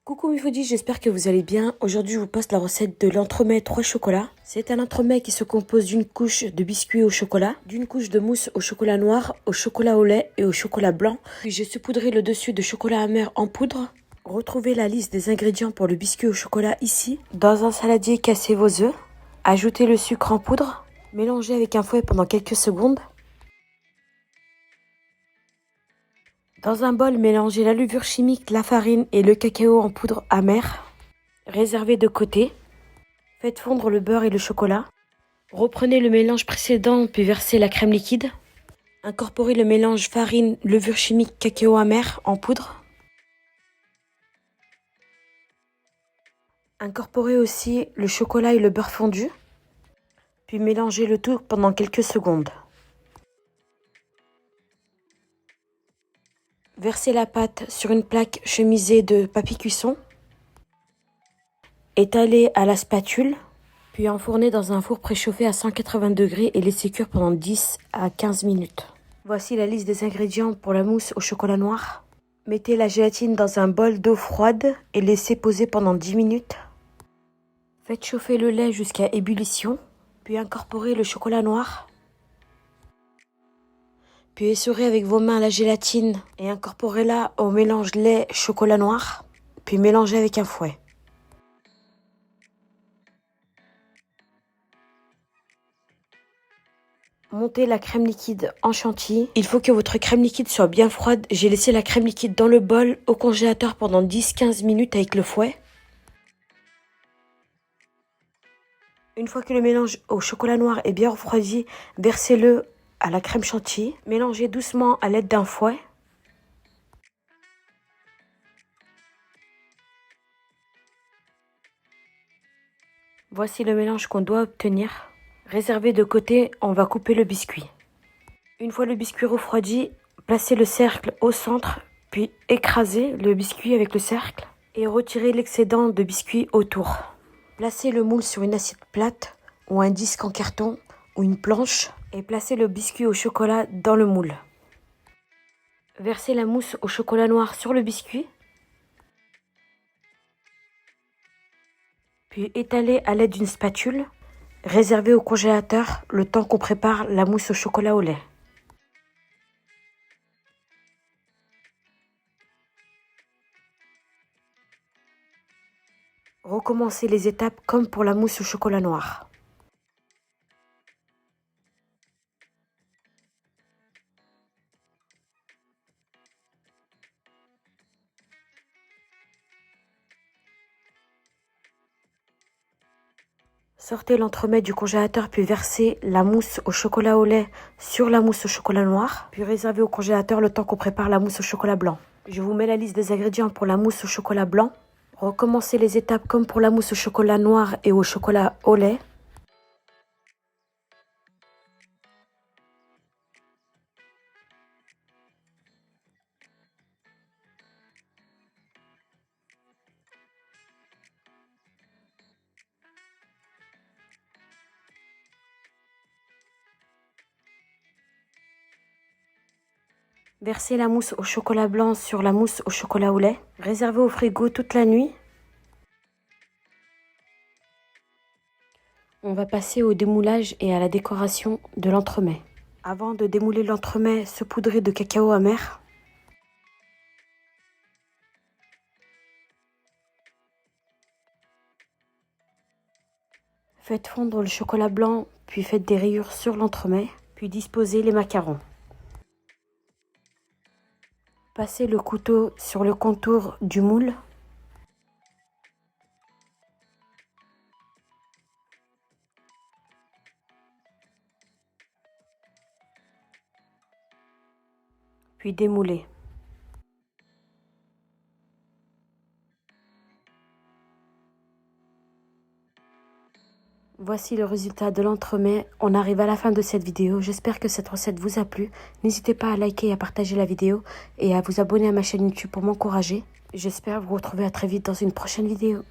Coucou mes foodies, j'espère que vous allez bien. Aujourd'hui, je vous poste la recette de l'entremet 3 chocolats. C'est un entremet qui se compose d'une couche de biscuits au chocolat, d'une couche de mousse au chocolat noir, au chocolat au lait et au chocolat blanc. Puis j'ai saupoudré le dessus de chocolat amer en poudre. Retrouvez la liste des ingrédients pour le biscuit au chocolat ici. Dans un saladier, cassez vos œufs. Ajoutez le sucre en poudre. Mélangez avec un fouet pendant quelques secondes. Dans un bol, mélangez la levure chimique, la farine et le cacao en poudre amère. Réservez de côté. Faites fondre le beurre et le chocolat. Reprenez le mélange précédent puis versez la crème liquide. Incorporez le mélange farine, levure chimique, cacao amer en poudre. Incorporez aussi le chocolat et le beurre fondu. Puis mélangez le tout pendant quelques secondes. Versez la pâte sur une plaque chemisée de papier cuisson. Étalez à la spatule, puis enfournez dans un four préchauffé à 180 degrés et laissez cuire pendant 10 à 15 minutes. Voici la liste des ingrédients pour la mousse au chocolat noir. Mettez la gélatine dans un bol d'eau froide et laissez poser pendant 10 minutes. Faites chauffer le lait jusqu'à ébullition, puis incorporez le chocolat noir. Puis essorez avec vos mains la gélatine et incorporez-la au mélange lait-chocolat noir, puis mélangez avec un fouet. Montez la crème liquide en chantilly. Il faut que votre crème liquide soit bien froide. J'ai laissé la crème liquide dans le bol au congélateur pendant 10-15 minutes avec le fouet. Une fois que le mélange au chocolat noir est bien refroidi, versez-le à la crème chantilly. Mélangez doucement à l'aide d'un fouet. Voici le mélange qu'on doit obtenir. Réservé de côté, on va couper le biscuit. Une fois le biscuit refroidi, placez le cercle au centre, puis écrasez le biscuit avec le cercle et retirez l'excédent de biscuit autour. Placez le moule sur une assiette plate ou un disque en carton ou une planche et placez le biscuit au chocolat dans le moule. Versez la mousse au chocolat noir sur le biscuit. Puis étalez à l'aide d'une spatule. Réservez au congélateur le temps qu'on prépare la mousse au chocolat au lait. Recommencez les étapes comme pour la mousse au chocolat noir. Sortez l'entremet du congélateur puis versez la mousse au chocolat au lait sur la mousse au chocolat noir. Puis réservez au congélateur le temps qu'on prépare la mousse au chocolat blanc. Je vous mets la liste des ingrédients pour la mousse au chocolat blanc. Recommencez les étapes comme pour la mousse au chocolat noir et au chocolat au lait. Versez la mousse au chocolat blanc sur la mousse au chocolat au lait. Réservez au frigo toute la nuit. On va passer au démoulage et à la décoration de l'entremet. Avant de démouler l'entremet, saupoudrez de cacao amer. Faites fondre le chocolat blanc, puis faites des rayures sur l'entremet, puis disposez les macarons. Passez le couteau sur le contour du moule. Puis démoulez. Voici le résultat de l'entremet. On arrive à la fin de cette vidéo. J'espère que cette recette vous a plu. N'hésitez pas à liker et à partager la vidéo et à vous abonner à ma chaîne YouTube pour m'encourager. J'espère vous retrouver à très vite dans une prochaine vidéo.